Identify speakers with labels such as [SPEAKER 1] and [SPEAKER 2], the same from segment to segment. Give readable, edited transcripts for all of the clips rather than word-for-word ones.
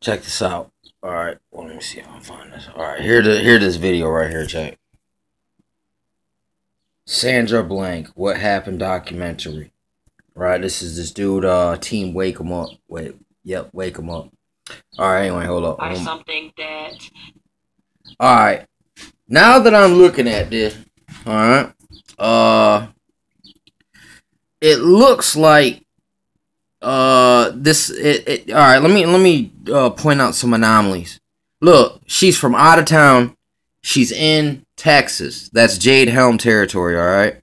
[SPEAKER 1] Check this out. All right, well, let me see if I can find this. All right, here this video right here. Check. Sandra Blank, What Happened documentary. Right, this is this dude. Team Wake 'em Up. Yep, Wake 'em Up. All right, anyway, hold up.
[SPEAKER 2] Or something that.
[SPEAKER 1] All right, now that I'm looking at this, all right, it looks like this. All right, let me point out some anomalies. Look, she's from out of town. She's in Texas. That's Jade Helm territory. All right.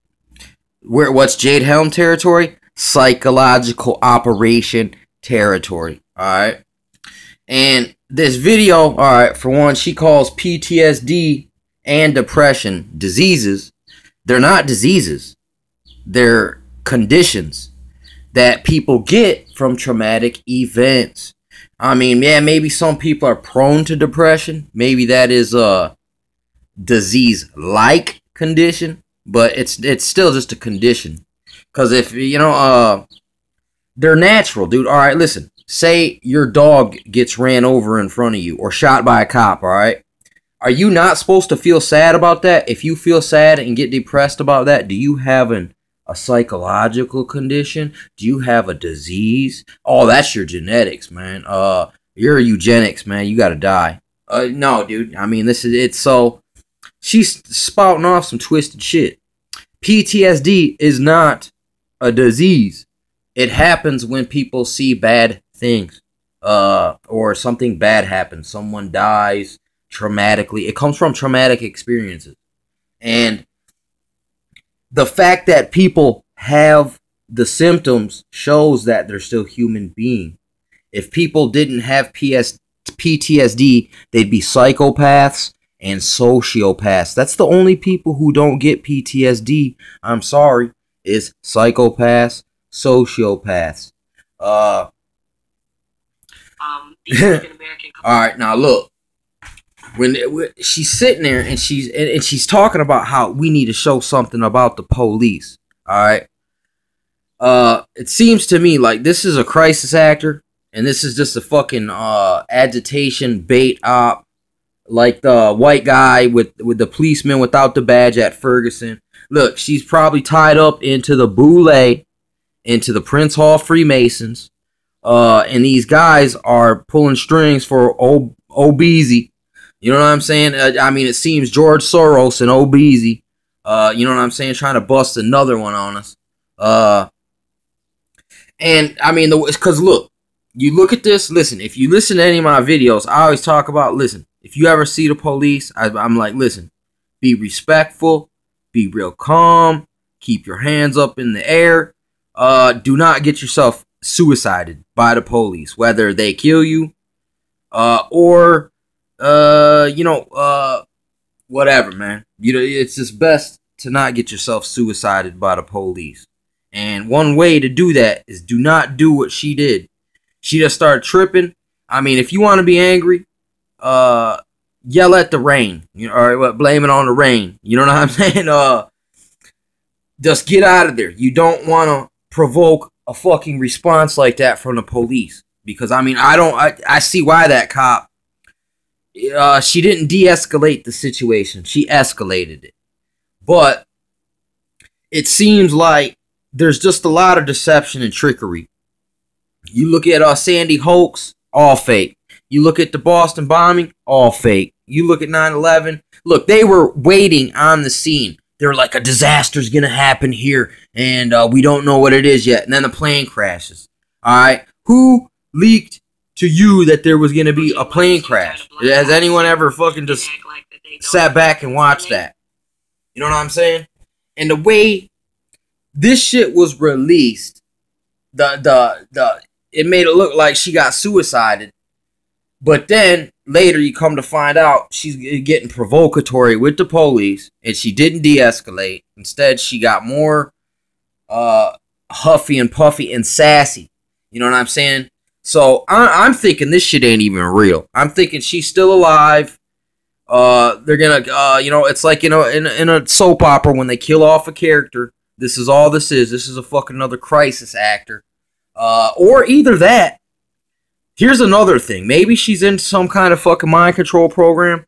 [SPEAKER 1] What's Jade Helm territory? Psychological operation territory. All right. And this video, all right, for one, she calls PTSD and depression diseases. They're not diseases. They're conditions that people get from traumatic events. I mean, yeah, maybe some people are prone to depression. Maybe that is a disease-like condition, but it's still just a condition. Because if, you know, they're natural, dude. All right, listen. Say your dog gets ran over in front of you or shot by a cop, all right? Are you not supposed to feel sad about that? If you feel sad and get depressed about that, do you have a psychological condition? Do you have a disease? Oh, that's your genetics, man. Your eugenics, man. You gotta die. No, dude. I mean, it's so... She's spouting off some twisted shit. PTSD is not a disease. It happens when people see bad things. Or something bad happens. Someone dies traumatically. It comes from traumatic experiences. And the fact that people have the symptoms shows that they're still human beings. If people didn't have PTSD, they'd be psychopaths and sociopaths. That's the only people who don't get PTSD, I'm sorry, is psychopaths, sociopaths.
[SPEAKER 2] The African American.
[SPEAKER 1] All right, now look. When she's sitting there and she's talking about how we need to show something about the police. All right. It seems to me like this is a crisis actor, and this is just a fucking agitation bait op, like the white guy with the policeman without the badge at Ferguson. Look, she's probably tied up into the Boule, into the Prince Hall Freemasons, and these guys are pulling strings for Obeezy. You know what I'm saying? I mean, it seems George Soros and Obeezy, you know what I'm saying, trying to bust another one on us. And I mean, because look, you look at this. Listen, if you listen to any of my videos, I always talk about, listen, if you ever see the police, I'm like, listen, be respectful, be real calm, keep your hands up in the air. Do not get yourself suicided by the police, whether they kill you, or you know, whatever, man. You know, it's just best to not get yourself suicided by the police. And one way to do that is do not do what she did. She just started tripping. I mean, if you want to be angry, yell at the rain. You know, or blame it on the rain. You know what I'm saying? Just get out of there. You don't want to provoke a fucking response like that from the police. Because, I mean, I see why that cop, she didn't de-escalate the situation. She escalated it. But it seems like there's just a lot of deception and trickery. You look at Sandy Hoax, all fake. You look at the Boston bombing, all fake. You look at 9/11. Look, they were waiting on the scene. They were like, a disaster's going to happen here, and we don't know what it is yet. And then the plane crashes. All right? Who leaked to you that there was going to be a plane crash? Has anyone ever fucking just sat back and watched that? You know what I'm saying? And the way this shit was released, it made it look like she got suicided. But then later you come to find out she's getting provocatory with the police, and she didn't de-escalate. Instead, she got more huffy and puffy and sassy. You know what I'm saying? So I'm thinking this shit ain't even real. I'm thinking she's still alive. They're gonna, you know, it's like, you know, in a soap opera when they kill off a character. This is all this is. This is a fucking another crisis actor. Or either that, here's another thing. Maybe she's in some kind of fucking mind control program,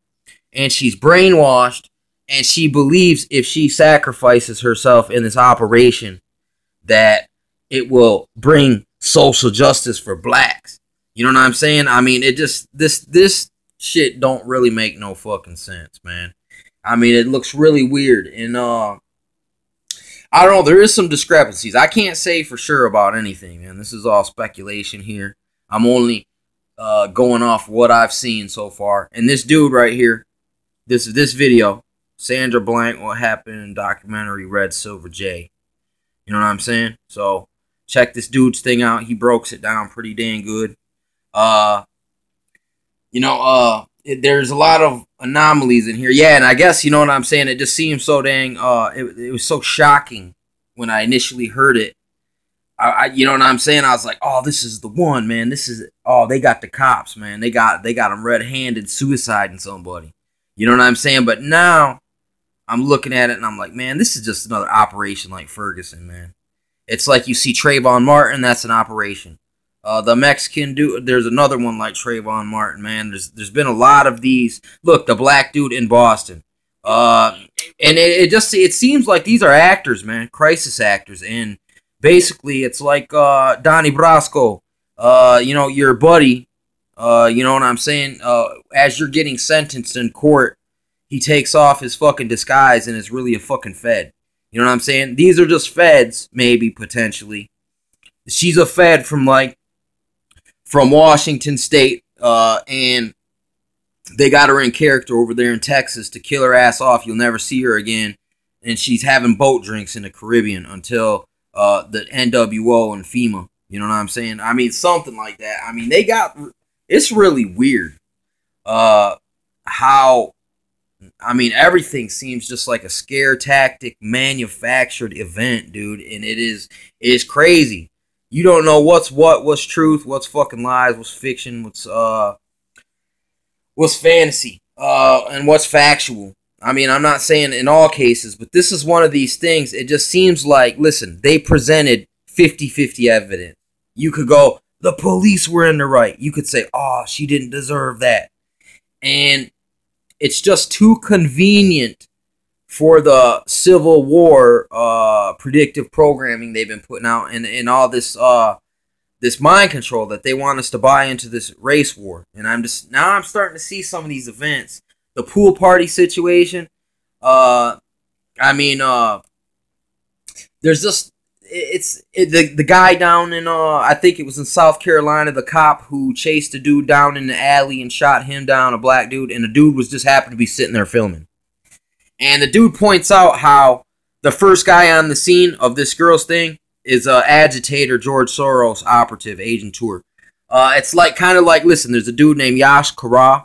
[SPEAKER 1] and she's brainwashed, and she believes if she sacrifices herself in this operation that it will bring social justice for blacks. You know what I'm saying? I mean, it just, this shit don't really make no fucking sense, man. I mean, it looks really weird, and I don't know, there is some discrepancies. I can't say for sure about anything, man. This is all speculation here. I'm only going off what I've seen so far. And this dude right here, this video, Sandra Blank, What Happened in Documentary Red Silver J. You know what I'm saying? So check this dude's thing out. He breaks it down pretty dang good. There's a lot of anomalies in here. Yeah, and I guess, you know what I'm saying, it just seems so dang, it was so shocking when I initially heard it. You know what I'm saying? I was like, oh, this is the one, man. This is, oh, they got the cops, man. They got them red-handed suiciding somebody. You know what I'm saying? But now I'm looking at it and I'm like, man, this is just another operation like Ferguson, man. It's like you see Trayvon Martin, that's an operation. The Mexican dude, there's another one like Trayvon Martin, man. There's been a lot of these. Look, the black dude in Boston. And it seems like these are actors, man, crisis actors. And basically, it's like Donnie Brasco, your buddy. You know what I'm saying? As you're getting sentenced in court, he takes off his fucking disguise and is really a fucking Fed. You know what I'm saying? These are just Feds, maybe, potentially. She's a Fed from Washington State, and they got her in character over there in Texas to kill her ass off. You'll never see her again. And she's having boat drinks in the Caribbean until the NWO and FEMA. You know what I'm saying? I mean, something like that. I mean, it's really weird everything seems just like a scare tactic manufactured event, dude. And it's crazy. You don't know what's truth, what's fucking lies, what's fiction, what's fantasy, and what's factual. I mean, I'm not saying in all cases, but this is one of these things. It just seems like, listen, they presented 50-50 evidence. You could go, the police were in the right. You could say, oh, she didn't deserve that. And it's just too convenient for the Civil War predictive programming they've been putting out, and all this this mind control that they want us to buy into this race war. And I'm starting to see some of these events. The pool party situation. There's just the guy down in I think it was in South Carolina, the cop who chased a dude down in the alley and shot him down, a black dude, and the dude was just happened to be sitting there filming. And the dude points out how the first guy on the scene of this girl's thing is agitator George Soros operative agent tour. It's like kind of like, listen, there's a dude named Yash Kara,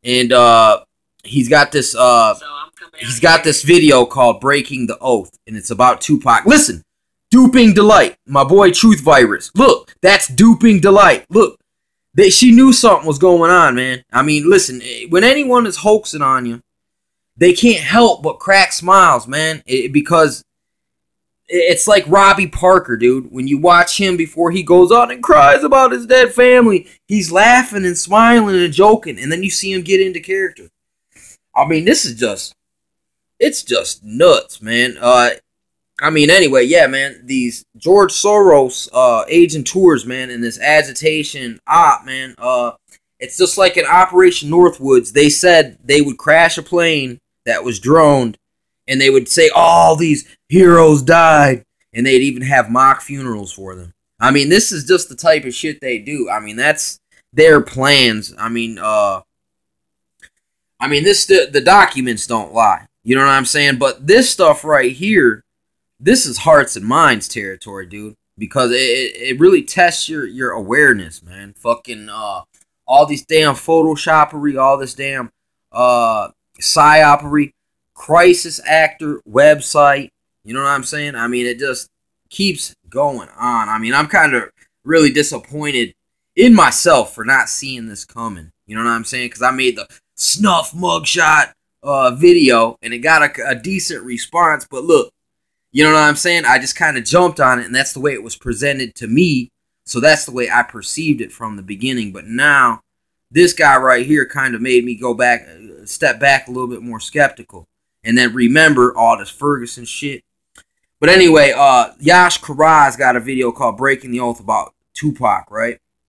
[SPEAKER 1] and he's got this video called Breaking the Oath, and it's about Tupac. Listen, Duping Delight, my boy Truth Virus. Look, that's Duping Delight. Look, she knew something was going on, man. I mean, listen, when anyone is hoaxing on you, they can't help but crack smiles, man, because it's like Robbie Parker, dude. When you watch him before he goes on and cries about his dead family, he's laughing and smiling and joking, and then you see him get into character. I mean, it's just nuts, man. Anyway, yeah, man, these George Soros agent tours, man, and this agitation op, man, it's just like in Operation Northwoods. They said they would crash a plane that was droned, and they would say, all these heroes died, and they'd even have mock funerals for them. I mean, this is just the type of shit they do. I mean, that's their plans. The documents don't lie. You know what I'm saying? But this stuff right here, this is hearts and minds territory, dude. Because it really tests your awareness, man. Fucking, all these damn Photoshoppery, all this damn, psyopery, crisis actor website. You know what I'm saying? I mean, it just keeps going on. I mean, I'm kind of really disappointed in myself for not seeing this coming. You know what I'm saying? Because I made the snuff mugshot video, and it got a decent response. But look, you know what I'm saying? I just kind of jumped on it, and that's the way it was presented to me So that's the way I perceived it from the beginning. But now, this guy right here kind of made me go back, step back a little bit more skeptical. And then remember all this Ferguson shit. But anyway, Yash Karaz got a video called Breaking the Oath about Tupac, right?